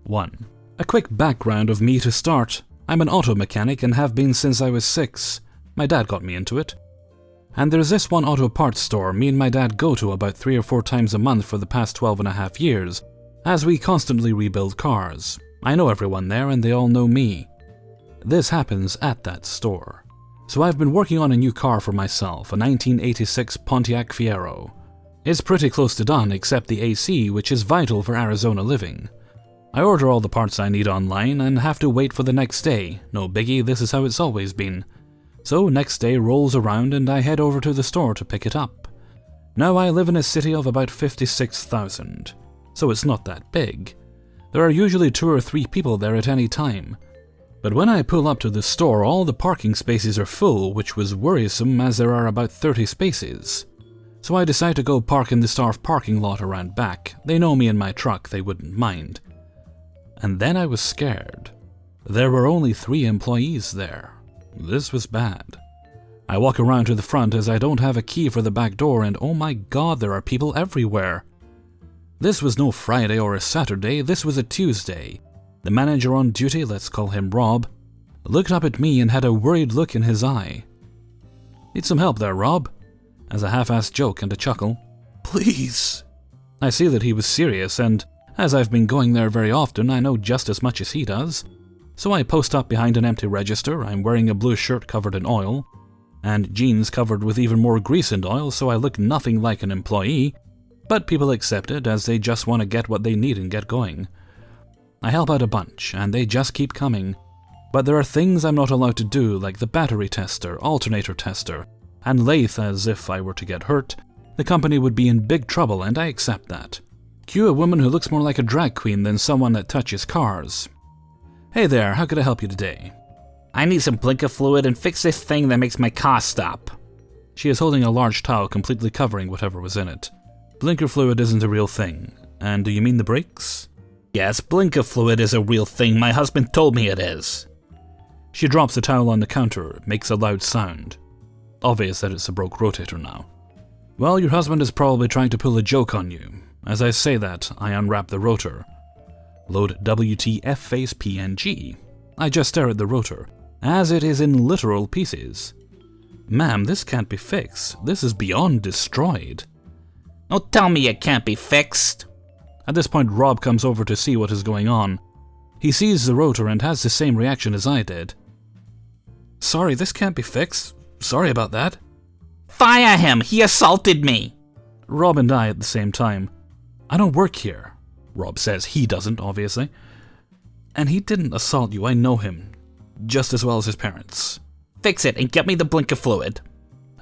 1. A quick background of me to start. I'm an auto mechanic and have been since I was 6. My dad got me into it. And there's this one auto parts store me and my dad go to about 3 or 4 times a month for the past 12.5 years, as we constantly rebuild cars. I know everyone there and they all know me. This happens at that store. So I've been working on a new car for myself, a 1986 Pontiac Fiero. It's pretty close to done except the AC, which is vital for Arizona living. I order all the parts I need online and have to wait for the next day. No biggie, this is how it's always been. So next day rolls around and I head over to the store to pick it up. Now I live in a city of about 56,000, so it's not that big. There are usually 2 or 3 people there at any time. But when I pull up to the store, all the parking spaces are full, which was worrisome as there are about 30 spaces. So I decide to go park in the staff parking lot around back. They know me and my truck, they wouldn't mind. And then I was scared. There were only 3 employees there. This was bad. I walk around to the front as I don't have a key for the back door and oh my god, there are people everywhere. This was no Friday or a Saturday, this was a Tuesday. The manager on duty, let's call him Rob, looked up at me and had a worried look in his eye. "Need some help there, Rob?" As a half-assed joke and a chuckle. "Please." I see that he was serious, and as I've been going there very often, I know just as much as he does. So I post up behind an empty register. I'm wearing a blue shirt covered in oil, and jeans covered with even more grease and oil, so I look nothing like an employee, but people accept it as they just want to get what they need and get going. I help out a bunch, and they just keep coming. But there are things I'm not allowed to do, like the battery tester, alternator tester, and lathe, as if I were to get hurt, the company would be in big trouble, and I accept that. Cue a woman who looks more like a drag queen than someone that touches cars. "Hey there, how could I help you today?" "I need some blinker fluid and fix this thing that makes my car stop." She is holding a large towel completely covering whatever was in it. Blinker fluid isn't a real thing. And do you mean the brakes? "Yes, blinker fluid is a real thing. My husband told me it is." She drops the towel on the counter. It makes a loud sound. Obvious that it's a broke rotator now. "Well, your husband is probably trying to pull a joke on you." As I say that, I unwrap the rotor. Load WTF face PNG. I just stare at the rotor, as it is in literal pieces. "Ma'am, this can't be fixed. This is beyond destroyed." "Don't tell me it can't be fixed." At this point, Rob comes over to see what is going on. He sees the rotor and has the same reaction as I did. "Sorry, this can't be fixed. Sorry about that." "Fire him! He assaulted me!" Rob and I at the same time. "I don't work here." Rob says he doesn't, obviously. "And he didn't assault you, I know him. Just as well as his parents." "Fix it and get me the blinker fluid."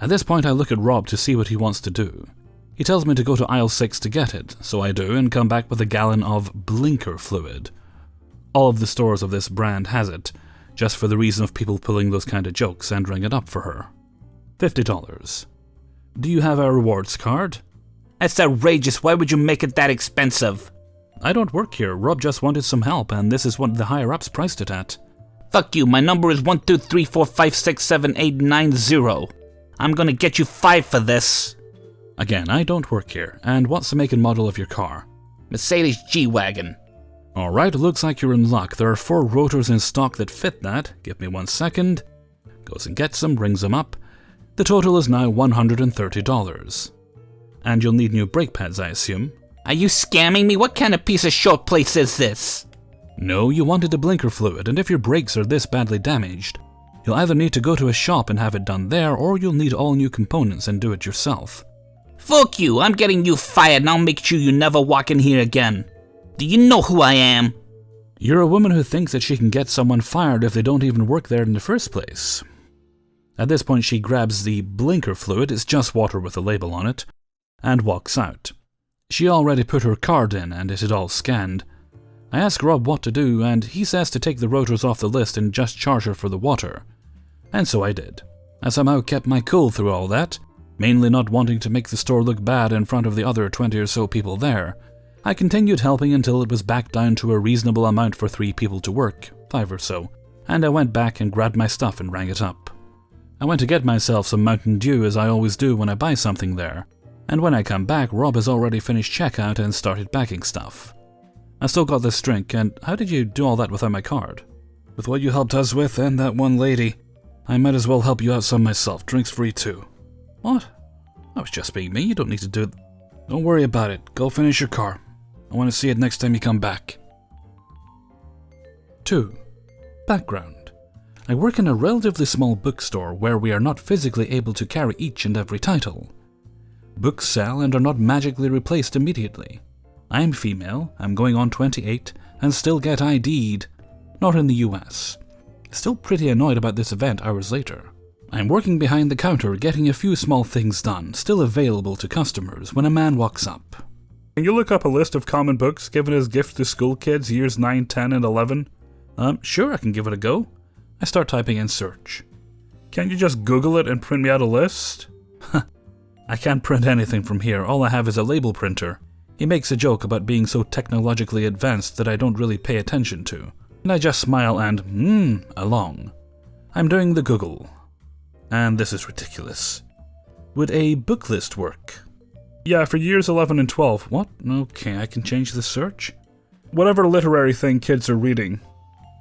At this point I look at Rob to see what he wants to do. He tells me to go to aisle 6 to get it, so I do and come back with a gallon of blinker fluid. All of the stores of this brand has it, just for the reason of people pulling those kind of jokes and ring it up for her. $50. "Do you have a rewards card?" "That's outrageous. Why would you make it that expensive?" "I don't work here. Rob just wanted some help, and this is what the higher-ups priced it at." "Fuck you. My number is 12345678990. I'm gonna get you 5 for this." "Again, I don't work here. And what's the make and model of your car?" "Mercedes G-Wagon." "Alright, looks like you're in luck. There are 4 rotors in stock that fit that. Give me 1 second. Goes and gets them, rings them up. The total is now $130. And you'll need new brake pads, I assume." "Are you scamming me? What kind of piece of short place is this?" "No, you wanted the blinker fluid, and if your brakes are this badly damaged, you'll either need to go to a shop and have it done there, or you'll need all new components and do it yourself." "Fuck you. I'm getting you fired, and I'll make sure you never walk in here again. Do you know who I am?" "You're a woman who thinks that she can get someone fired if they don't even work there in the first place." At this point she grabs the blinker fluid, it's just water with a label on it, and walks out. She already put her card in and it had all scanned. I ask Rob what to do and he says to take the rotors off the list and just charge her for the water. And so I did. I somehow kept my cool through all that, mainly not wanting to make the store look bad in front of the other 20 or so people there. I continued helping until it was back down to a reasonable amount for 3 people to work, 5 or so, and I went back and grabbed my stuff and rang it up. I went to get myself some Mountain Dew as I always do when I buy something there, and when I come back, Rob has already finished checkout and started bagging stuff. I still got this drink, and how did you do all that without my card? With what you helped us with and that one lady, I might as well help you out some myself. Drinks free too. What? I was just being me. You don't need to do it. Don't worry about it. Go finish your car. I want to see it next time you come back. 2. Background. I work in a relatively small bookstore where we are not physically able to carry each and every title. Books sell and are not magically replaced immediately. I am female, I'm going on 28, and still get ID'd. Not in the US. Still pretty annoyed about this event hours later. I'm working behind the counter getting a few small things done, still available to customers, when a man walks up. Can you look up a list of common books given as gifts to school kids years 9, 10, and 11? Sure, I can give it a go. I start typing in search. Can't you just Google it and print me out a list? I can't print anything from here, all I have is a label printer. He makes a joke about being so technologically advanced that I don't really pay attention to, and I just smile and, along. I'm doing the Google. And this is ridiculous. Would a book list work? Yeah, for years 11 and 12. What? Okay, I can change the search. Whatever literary thing kids are reading.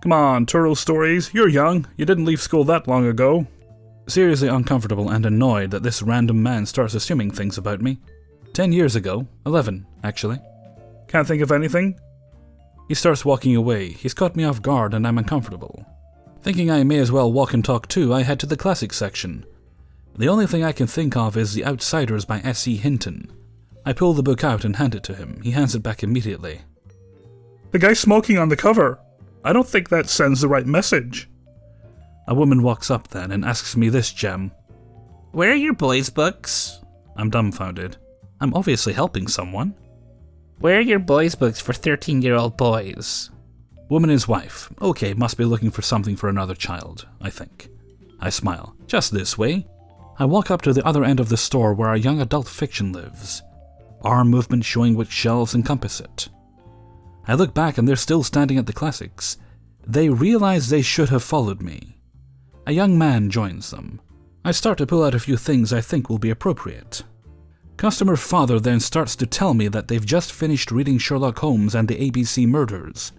Come on, turtle stories, you're young. You didn't leave school that long ago. Seriously uncomfortable and annoyed that this random man starts assuming things about me. 10 years ago. 11, actually. Can't think of anything? He starts walking away. He's caught me off guard and I'm uncomfortable. Thinking I may as well walk and talk too, I head to the classics section. The only thing I can think of is The Outsiders by S.E. Hinton. I pull the book out and hand it to him. He hands it back immediately. The guy's smoking on the cover. I don't think that sends the right message. A woman walks up then and asks me this gem. Where are your boys' books? I'm dumbfounded. I'm obviously helping someone. Where are your boys' books for 13-year-old boys? Woman is wife. Okay, must be looking for something for another child, I think. I smile. Just this way. I walk up to the other end of the store where our young adult fiction lives. Arm movement showing which shelves encompass it. I look back and they're still standing at the classics. They realize they should have followed me. A young man joins them. I start to pull out a few things I think will be appropriate. Customer father then starts to tell me that they've just finished reading Sherlock Holmes and the ABC Murders,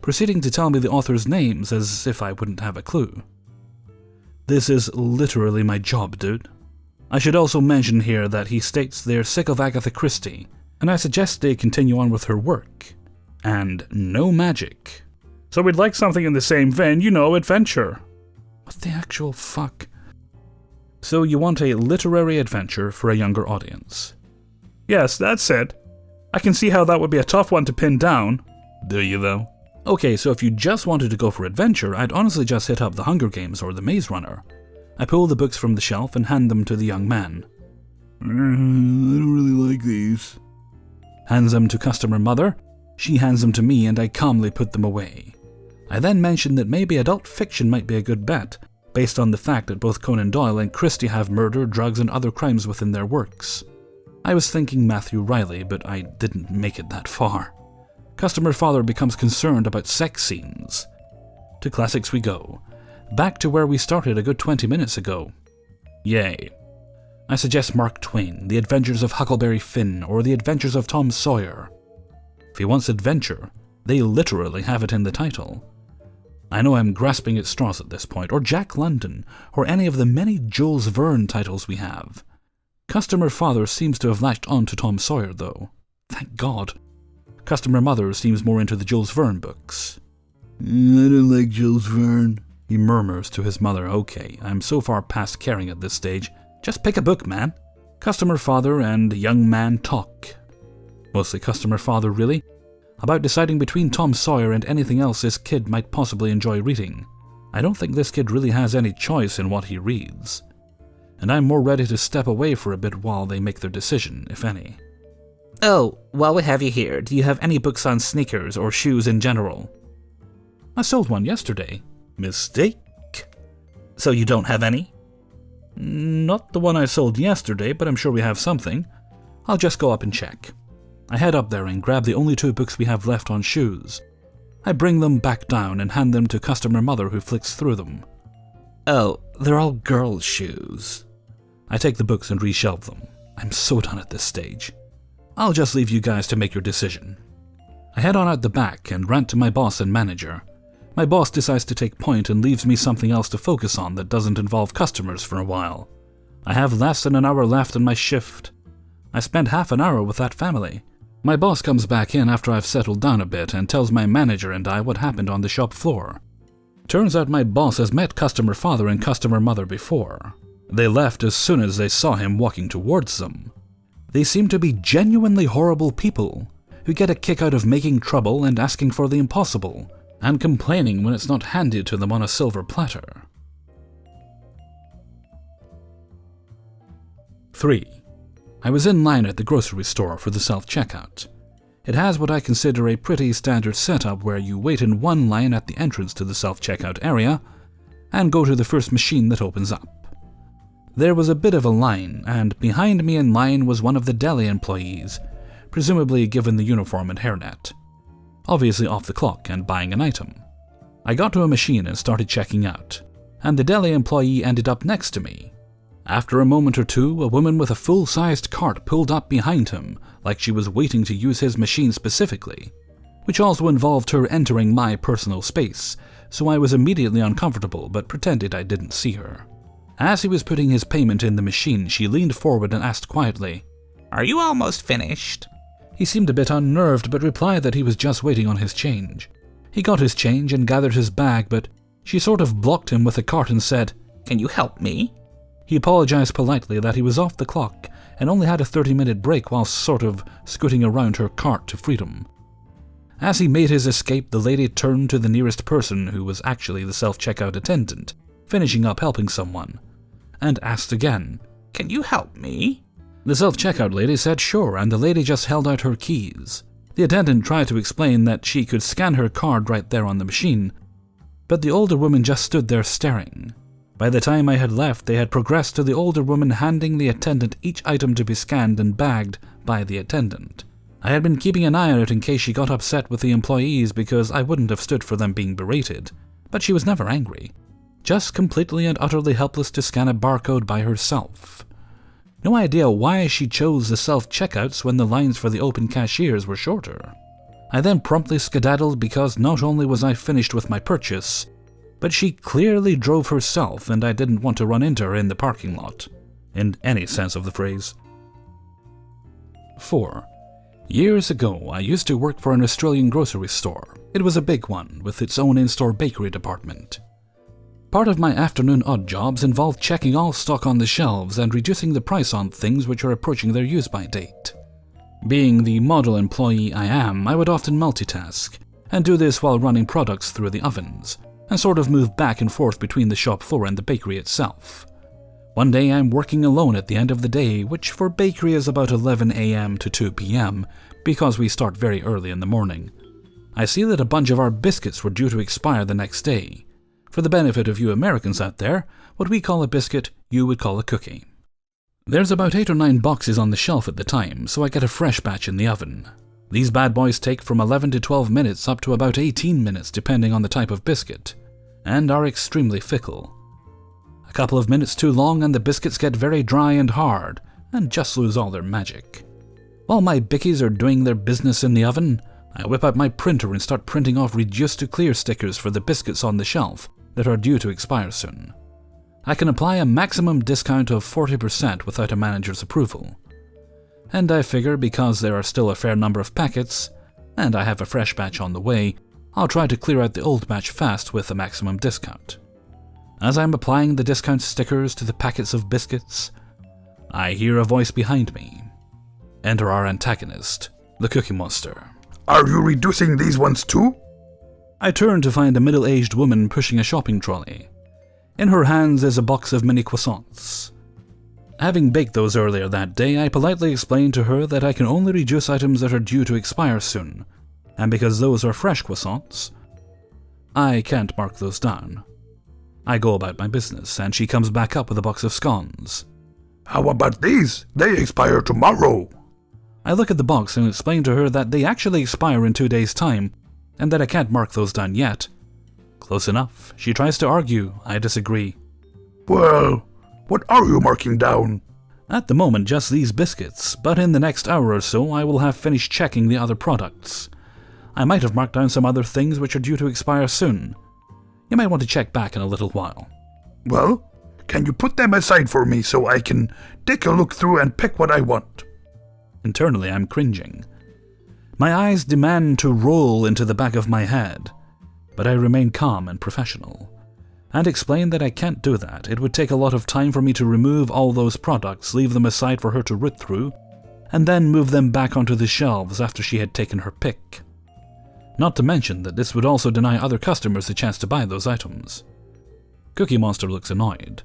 proceeding to tell me the authors' names as if I wouldn't have a clue. This is literally my job, dude. I should also mention here that he states they're sick of Agatha Christie, and I suggest they continue on with her work. And no magic. So we'd like something in the same vein, adventure. What the actual fuck? So you want a literary adventure for a younger audience? Yes, that's it. I can see how that would be a tough one to pin down. Do you though? Okay, so if you just wanted to go for adventure, I'd honestly just hit up The Hunger Games or The Maze Runner. I pull the books from the shelf and hand them to the young man. I don't really like these. Hands them to customer mother. She hands them to me and I calmly put them away. I then mentioned that maybe adult fiction might be a good bet, based on the fact that both Conan Doyle and Christie have murder, drugs, and other crimes within their works. I was thinking Matthew Riley, but I didn't make it that far. Customer father becomes concerned about sex scenes. To classics we go. Back to where we started a good 20 minutes ago. Yay. I suggest Mark Twain, The Adventures of Huckleberry Finn, or The Adventures of Tom Sawyer. If he wants adventure, they literally have it in the title. I know I'm grasping at straws at this point, or Jack London, or any of the many Jules Verne titles we have. Customer father seems to have latched on to Tom Sawyer, though. Thank God. Customer mother seems more into the Jules Verne books. I don't like Jules Verne, he murmurs to his mother. Okay, I'm so far past caring at this stage. Just pick a book, man. Customer father and young man talk. Mostly customer father, really. About deciding between Tom Sawyer and anything else this kid might possibly enjoy reading. I don't think this kid really has any choice in what he reads. And I'm more ready to step away for a bit while they make their decision, if any. Oh, while we have you here, do you have any books on sneakers or shoes in general? I sold one yesterday. Mistake? So you don't have any? Not the one I sold yesterday, but I'm sure we have something. I'll just go up and check. I head up there and grab the only 2 books we have left on shoes. I bring them back down and hand them to customer mother who flicks through them. Oh, they're all girls' shoes. I take the books and reshelve them. I'm so done at this stage. I'll just leave you guys to make your decision. I head on out the back and rant to my boss and manager. My boss decides to take point and leaves me something else to focus on that doesn't involve customers for a while. I have less than an hour left in my shift. I spend half an hour with that family. My boss comes back in after I've settled down a bit and tells my manager and I what happened on the shop floor. Turns out my boss has met customer father and customer mother before. They left as soon as they saw him walking towards them. They seem to be genuinely horrible people who get a kick out of making trouble and asking for the impossible, and complaining when it's not handed to them on a silver platter. 3. I was in line at the grocery store for the self-checkout. It has what I consider a pretty standard setup where you wait in one line at the entrance to the self-checkout area and go to the first machine that opens up. There was a bit of a line, and behind me in line was one of the deli employees, presumably given the uniform and hairnet. Obviously off the clock and buying an item. I got to a machine and started checking out, and the deli employee ended up next to me. After a moment or two, a woman with a full-sized cart pulled up behind him, like she was waiting to use his machine specifically, which also involved her entering my personal space, so I was immediately uncomfortable but pretended I didn't see her. As he was putting his payment in the machine, she leaned forward and asked quietly, "Are you almost finished?" He seemed a bit unnerved but replied that he was just waiting on his change. He got his change and gathered his bag, but she sort of blocked him with the cart and said, "Can you help me?" He apologized politely that he was off the clock and only had a 30-minute break while sort of scooting around her cart to freedom. As he made his escape, the lady turned to the nearest person, who was actually the self-checkout attendant, finishing up helping someone, and asked again, "Can you help me?" The self-checkout lady said sure, and the lady just held out her keys. The attendant tried to explain that she could scan her card right there on the machine, but the older woman just stood there staring. By the time I had left, they had progressed to the older woman handing the attendant each item to be scanned and bagged by the attendant. I had been keeping an eye on it in case she got upset with the employees because I wouldn't have stood for them being berated, but she was never angry, just completely and utterly helpless to scan a barcode by herself. No idea why she chose the self-checkouts when the lines for the open cashiers were shorter. I then promptly skedaddled because not only was I finished with my purchase, but she clearly drove herself and I didn't want to run into her in the parking lot, in any sense of the phrase. 4. Years ago, I used to work for an Australian grocery store. It was a big one, with its own in-store bakery department. Part of my afternoon odd jobs involved checking all stock on the shelves and reducing the price on things which are approaching their use-by date. Being the model employee I am, I would often multitask, and do this while running products through the ovens, and sort of move back and forth between the shop floor and the bakery itself. One day I'm working alone at the end of the day, which for bakery is about 11 a.m. to 2 p.m. because we start very early in the morning. I see that a bunch of our biscuits were due to expire the next day. For the benefit of you Americans out there, what we call a biscuit, you would call a cookie. There's about 8 or 9 boxes on the shelf at the time, so I get a fresh batch in the oven. These bad boys take from 11 to 12 minutes up to about 18 minutes depending on the type of biscuit, and are extremely fickle. A couple of minutes too long and the biscuits get very dry and hard, and just lose all their magic. While my bickies are doing their business in the oven, I whip out my printer and start printing off reduced to clear stickers for the biscuits on the shelf that are due to expire soon. I can apply a maximum discount of 40% without a manager's approval. And I figure because there are still a fair number of packets, and I have a fresh batch on the way, I'll try to clear out the old batch fast with a maximum discount. As I'm applying the discount stickers to the packets of biscuits, I hear a voice behind me. Enter our antagonist, the Cookie Monster. "Are you reducing these ones too?" I turn to find a middle-aged woman pushing a shopping trolley. In her hands is a box of mini croissants. Having baked those earlier that day, I politely explained to her that I can only reduce items that are due to expire soon, and because those are fresh croissants, I can't mark those down. I go about my business, and she comes back up with a box of scones. "How about these? They expire tomorrow." I look at the box and explain to her that they actually expire in 2 days' time, and that I can't mark those down yet. Close enough. She tries to argue. I disagree. "Well, what are you marking down?" At the moment, just these biscuits, but in the next hour or so I will have finished checking the other products. I might have marked down some other things which are due to expire soon. You might want to check back in a little while. Well, can you put them aside for me so I can take a look through and pick what I want? Internally, I'm cringing. My eyes demand to roll into the back of my head, but I remain calm and professional, and explain that I can't do that. It would take a lot of time for me to remove all those products, leave them aside for her to root through, and then move them back onto the shelves after she had taken her pick. Not to mention that this would also deny other customers the chance to buy those items. Cookie Monster looks annoyed,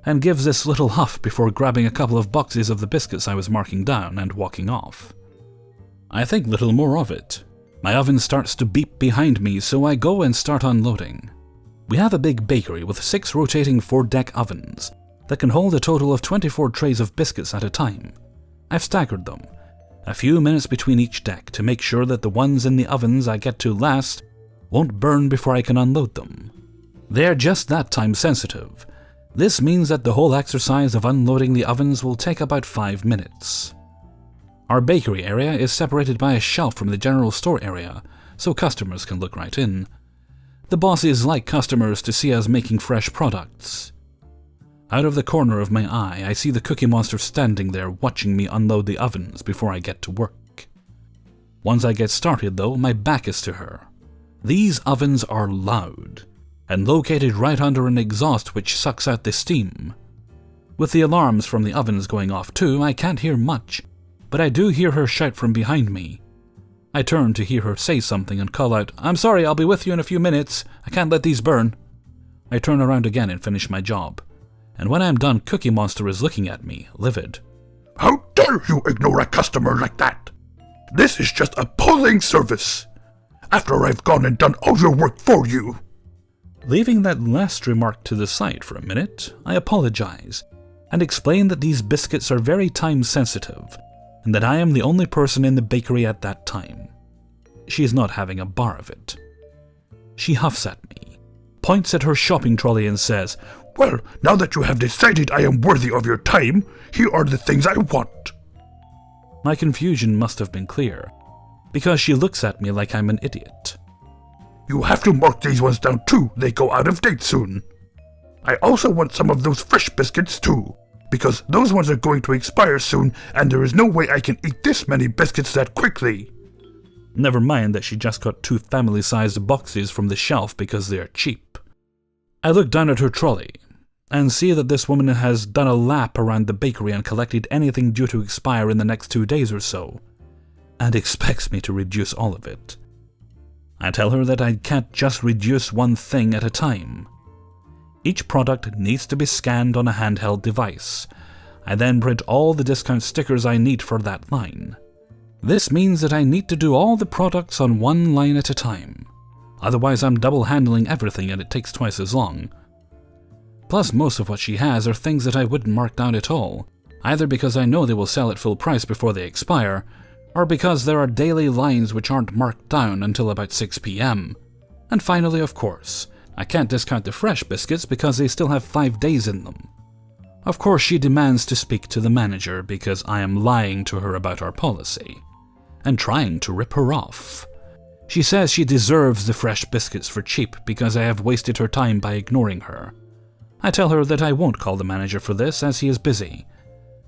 and gives this little huff before grabbing a couple of boxes of the biscuits I was marking down and walking off. I think little more of it. My oven starts to beep behind me, so I go and start unloading. We have a big bakery with 6 rotating 4-deck ovens that can hold a total of 24 trays of biscuits at a time. I've staggered them, a few minutes between each deck, to make sure that the ones in the ovens I get to last won't burn before I can unload them. They're just that time sensitive. This means that the whole exercise of unloading the ovens will take about 5 minutes. Our bakery area is separated by a shelf from the general store area, so customers can look right in. The bosses like customers to see us making fresh products. Out of the corner of my eye, I see the Cookie Monster standing there watching me unload the ovens before I get to work. Once I get started though, my back is to her. These ovens are loud, and located right under an exhaust which sucks out the steam. With the alarms from the ovens going off too, I can't hear much, but I do hear her shout from behind me. I turn to hear her say something and call out, "I'm sorry, I'll be with you in a few minutes. I can't let these burn." I turn around again and finish my job. And when I'm done, Cookie Monster is looking at me, livid. How dare you ignore a customer like that? This is just a appalling service. After I've gone and done all your work for you. Leaving that last remark to the side for a minute, I apologize and explain that these biscuits are very time sensitive and that I am the only person in the bakery at that time. She is not having a bar of it. She huffs at me, points at her shopping trolley and says, "Well, now that you have decided I am worthy of your time, here are the things I want." My confusion must have been clear, because she looks at me like I'm an idiot. "You have to mark these ones down too, they go out of date soon. I also want some of those fresh biscuits too, because those ones are going to expire soon and there is no way I can eat this many biscuits that quickly." Never mind that she just got 2 family-sized boxes from the shelf because they're cheap. I look down at her trolley and see that this woman has done a lap around the bakery and collected anything due to expire in the next 2 days or so, and expects me to reduce all of it. I tell her that I can't just reduce one thing at a time. Each product needs to be scanned on a handheld device. I then print all the discount stickers I need for that line. This means that I need to do all the products on one line at a time. Otherwise I'm double handling everything and it takes twice as long. Plus most of what she has are things that I wouldn't mark down at all, either because I know they will sell at full price before they expire, or because there are daily lines which aren't marked down until about 6 p.m. And finally, of course, I can't discount the fresh biscuits because they still have 5 days in them. Of course, she demands to speak to the manager because I am lying to her about our policy, and trying to rip her off. She says she deserves the fresh biscuits for cheap because I have wasted her time by ignoring her. I tell her that I won't call the manager for this as he is busy,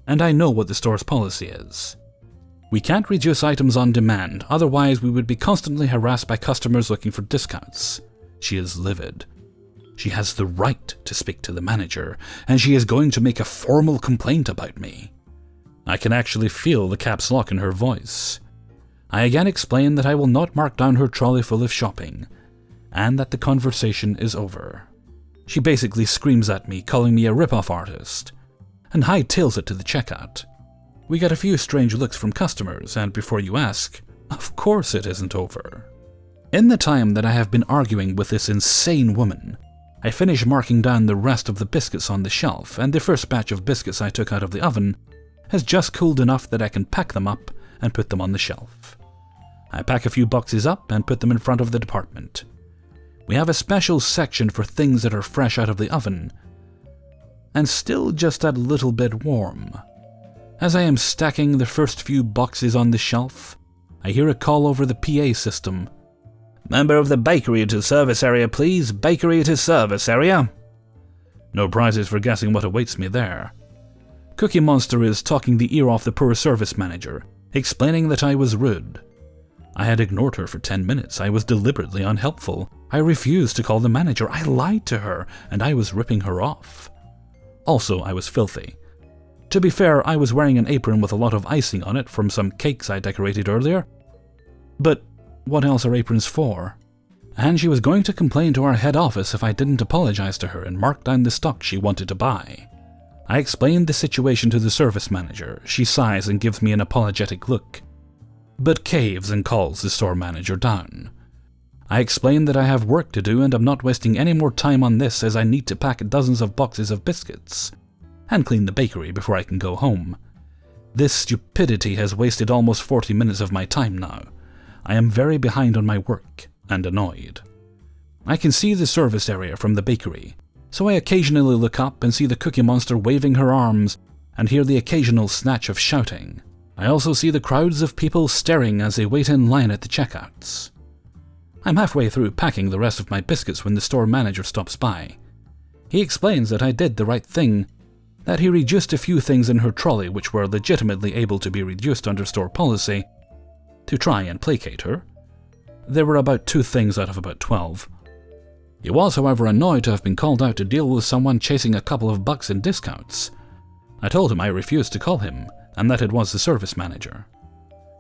and I know what the store's policy is. We can't reduce items on demand, otherwise we would be constantly harassed by customers looking for discounts. She is livid. She has the right to speak to the manager, and she is going to make a formal complaint about me. I can actually feel the caps lock in her voice. I again explain that I will not mark down her trolley full of shopping, and that the conversation is over. She basically screams at me, calling me a rip-off artist, and hightails it to the checkout. We get a few strange looks from customers, and before you ask, of course it isn't over. In the time that I have been arguing with this insane woman, I finish marking down the rest of the biscuits on the shelf, and the first batch of biscuits I took out of the oven has just cooled enough that I can pack them up and put them on the shelf. I pack a few boxes up and put them in front of the department. We have a special section for things that are fresh out of the oven, and still just a little bit warm. As I am stacking the first few boxes on the shelf, I hear a call over the PA system. Member of the bakery to service area, please. Bakery to service area. No prizes for guessing what awaits me there. Cookie Monster is talking the ear off the poor service manager, explaining that I was rude. I had ignored her for 10 minutes. I was deliberately unhelpful. I refused to call the manager. I lied to her, and I was ripping her off. Also, I was filthy. To be fair, I was wearing an apron with a lot of icing on it from some cakes I decorated earlier. But what else are aprons for? And she was going to complain to our head office if I didn't apologize to her and mark down the stock she wanted to buy. I explained the situation to the service manager. She sighs and gives me an apologetic look, but caves and calls the store manager down. I explain that I have work to do and I'm not wasting any more time on this as I need to pack dozens of boxes of biscuits and clean the bakery before I can go home. This stupidity has wasted almost 40 minutes of my time now. I am very behind on my work and annoyed. I can see the service area from the bakery, so I occasionally look up and see the Cookie Monster waving her arms and hear the occasional snatch of shouting. I also see the crowds of people staring as they wait in line at the checkouts. I'm halfway through packing the rest of my biscuits when the store manager stops by. He explains that I did the right thing, that he reduced a few things in her trolley which were legitimately able to be reduced under store policy, to try and placate her. There were about 2 things out of about 12. He was, however, annoyed to have been called out to deal with someone chasing a couple of bucks in discounts. I told him I refused to call him, and that it was the service manager.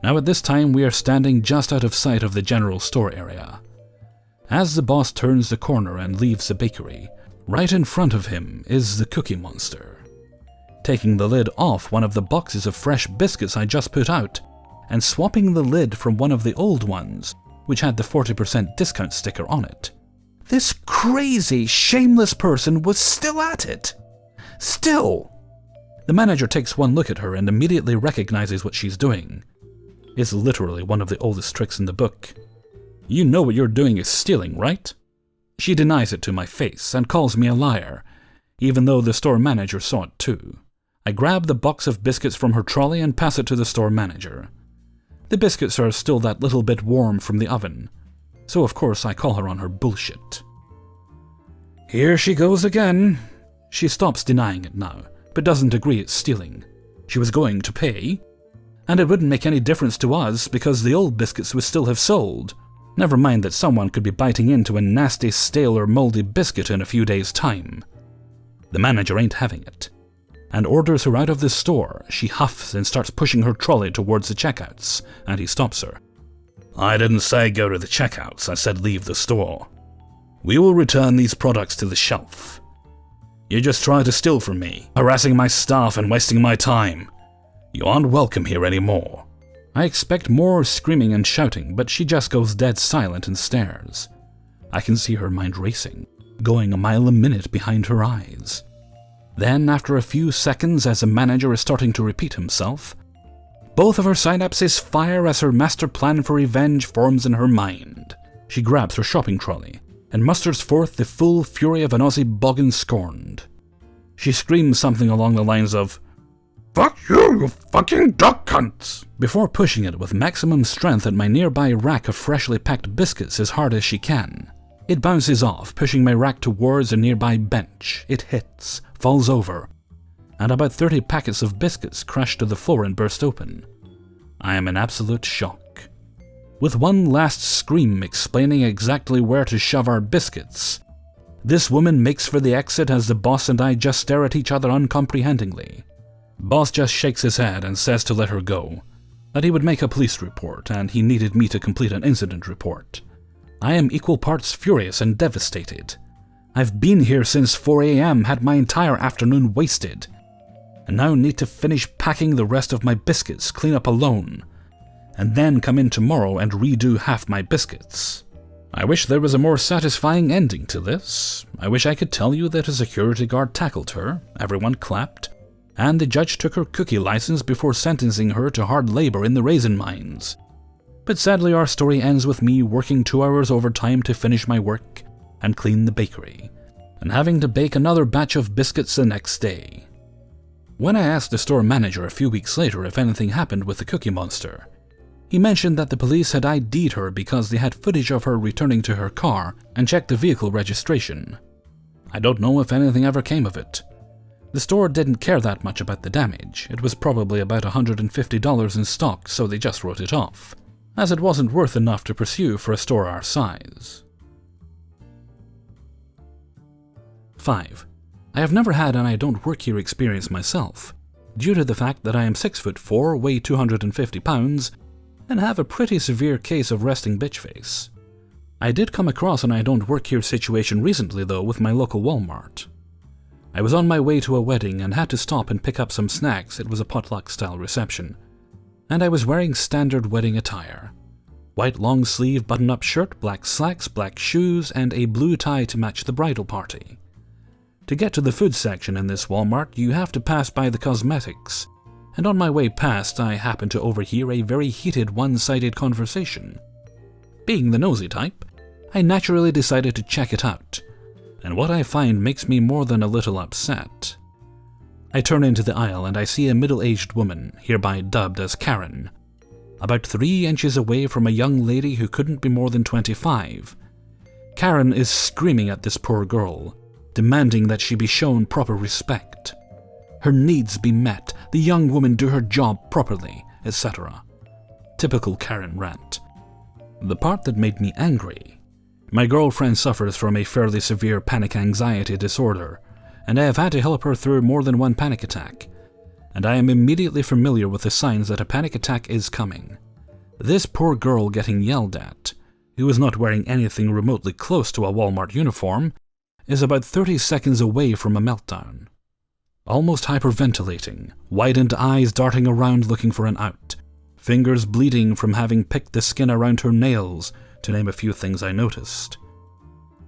Now at this time we are standing just out of sight of the general store area. As the boss turns the corner and leaves the bakery, right in front of him is the Cookie Monster, taking the lid off one of the boxes of fresh biscuits I just put out, and swapping the lid from one of the old ones, which had the 40% discount sticker on it. This crazy, shameless person was still at it. Still! The manager takes one look at her and immediately recognizes what she's doing. It's literally one of the oldest tricks in the book. You know what you're doing is stealing, right? She denies it to my face and calls me a liar, even though the store manager saw it too. I grab the box of biscuits from her trolley and pass it to the store manager. The biscuits are still that little bit warm from the oven, so of course I call her on her bullshit. Here she goes again. She stops denying it now, but doesn't agree it's stealing. She was going to pay, and it wouldn't make any difference to us because the old biscuits would still have sold. Never mind that someone could be biting into a nasty, stale or moldy biscuit in a few days' time. The manager ain't having it, and orders her out of the store. She huffs and starts pushing her trolley towards the checkouts, and he stops her. I didn't say go to the checkouts, I said leave the store. We will return these products to the shelf. You just try to steal from me, harassing my staff and wasting my time. You aren't welcome here anymore. I expect more screaming and shouting, but she just goes dead silent and stares. I can see her mind racing, going a mile a minute behind her eyes. Then, after a few seconds, as the manager is starting to repeat himself, both of her synapses fire as her master plan for revenge forms in her mind. She grabs her shopping trolley and musters forth the full fury of an Aussie boggin scorned. She screams something along the lines of, "Fuck you, you fucking duck cunts!" before pushing it with maximum strength at my nearby rack of freshly packed biscuits as hard as she can. It bounces off, pushing my rack towards a nearby bench. It hits, falls over, and about 30 packets of biscuits crash to the floor and burst open. I am in absolute shock. With one last scream explaining exactly where to shove our biscuits, this woman makes for the exit as the boss and I just stare at each other uncomprehendingly. Boss just shakes his head and says to let her go, that he would make a police report and he needed me to complete an incident report. I am equal parts furious and devastated. I've been here since 4 AM, had my entire afternoon wasted, and now need to finish packing the rest of my biscuits, clean up alone, and then come in tomorrow and redo half my biscuits. I wish there was a more satisfying ending to this. I wish I could tell you that a security guard tackled her, everyone clapped, and the judge took her cookie license before sentencing her to hard labor in the raisin mines. But sadly our story ends with me working 2 hours overtime to finish my work and clean the bakery, and having to bake another batch of biscuits the next day. When I asked the store manager a few weeks later if anything happened with the Cookie Monster, He mentioned that the police had ID'd her because they had footage of her returning to her car and checked the vehicle registration. I don't know if anything ever came of it. The store didn't care that much about the damage. It was probably about $150 in stock, so they just wrote it off, as it wasn't worth enough to pursue for a store our size. 5. I have never had an I don't work here experience myself, due to the fact that I am 6'4", weigh 250 pounds, and have a pretty severe case of resting bitch face. I did come across an I don't work here situation recently though with my local Walmart. I was on my way to a wedding and had to stop and pick up some snacks. It was a potluck style reception, and I was wearing standard wedding attire. White long sleeve button up shirt, black slacks, black shoes, and a blue tie to match the bridal party. To get to the food section in this Walmart, you have to pass by the cosmetics, and on my way past I happened to overhear a very heated one-sided conversation. Being the nosy type, I naturally decided to check it out, and what I find makes me more than a little upset. I turn into the aisle and I see a middle-aged woman, hereby dubbed as Karen, about 3 inches away from a young lady who couldn't be more than 25. Karen is screaming at this poor girl, demanding that she be shown proper respect, her needs be met, the young woman do her job properly, etc. Typical Karen rant. The part that made me angry: my girlfriend suffers from a fairly severe panic anxiety disorder, and I have had to help her through more than one panic attack, and I am immediately familiar with the signs that a panic attack is coming. This poor girl getting yelled at, who is not wearing anything remotely close to a Walmart uniform, is about 30 seconds away from a meltdown. Almost hyperventilating, widened eyes darting around looking for an out, fingers bleeding from having picked the skin around her nails, to name a few things I noticed.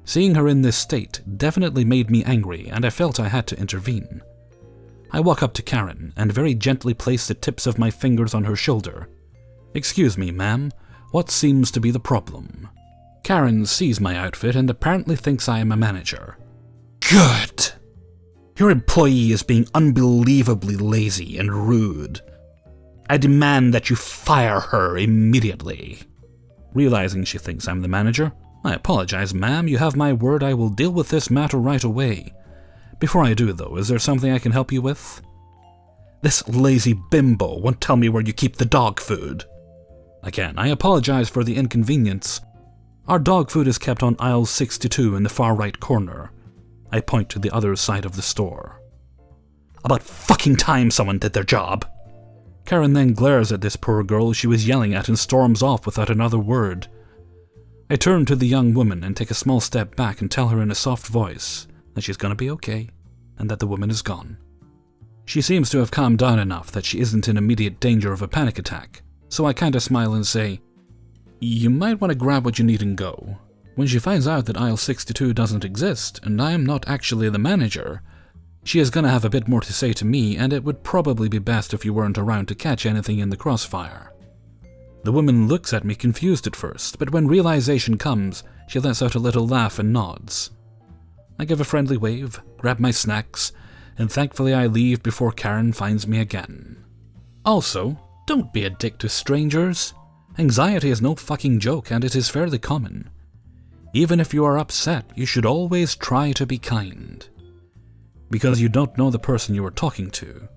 Seeing her in this state definitely made me angry, and I felt I had to intervene. I walk up to Karen and very gently place the tips of my fingers on her shoulder. "Excuse me, ma'am, what seems to be the problem?" Karen sees my outfit and apparently thinks I am a manager. "Good! Your employee is being unbelievably lazy and rude. I demand that you fire her immediately." Realizing she thinks I'm the manager, "I apologize, ma'am. You have my word I will deal with this matter right away. Before I do, though, is there something I can help you with?" "This lazy bimbo won't tell me where you keep the dog food." Again, I apologize for the inconvenience. Our dog food is kept on aisle 62 in the far right corner. I point to the other side of the store. "About fucking time someone did their job." Karen then glares at this poor girl she was yelling at and storms off without another word. I turn to the young woman and take a small step back and tell her in a soft voice that she's gonna be okay and that the woman is gone. She seems to have calmed down enough that she isn't in immediate danger of a panic attack, so I kinda smile and say, "You might want to grab what you need and go. When she finds out that aisle 62 doesn't exist and I am not actually the manager, she is gonna have a bit more to say to me, and it would probably be best if you weren't around to catch anything in the crossfire." The woman looks at me confused at first, but when realization comes, she lets out a little laugh and nods. I give a friendly wave, grab my snacks, and thankfully I leave before Karen finds me again. Also, don't be a dick to strangers. Anxiety is no fucking joke, and it is fairly common. Even if you are upset, you should always try to be kind, because you don't know the person you are talking to.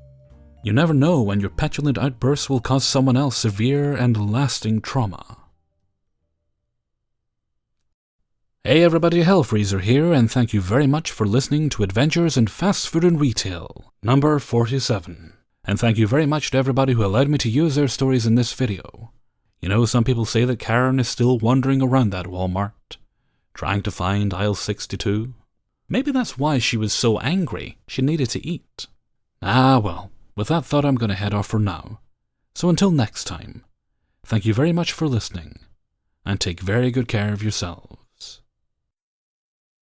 You never know when your petulant outbursts will cause someone else severe and lasting trauma. Hey everybody, Hellfreezer here, and thank you very much for listening to Adventures in Fast Food and Retail, number 47. And thank you very much to everybody who allowed me to use their stories in this video. You know, some people say that Karen is still wandering around that Walmart, trying to find aisle 62. Maybe that's why she was so angry. She needed to eat. Ah well, with that thought I'm gonna head off for now. So until next time, thank you very much for listening, and take very good care of yourselves.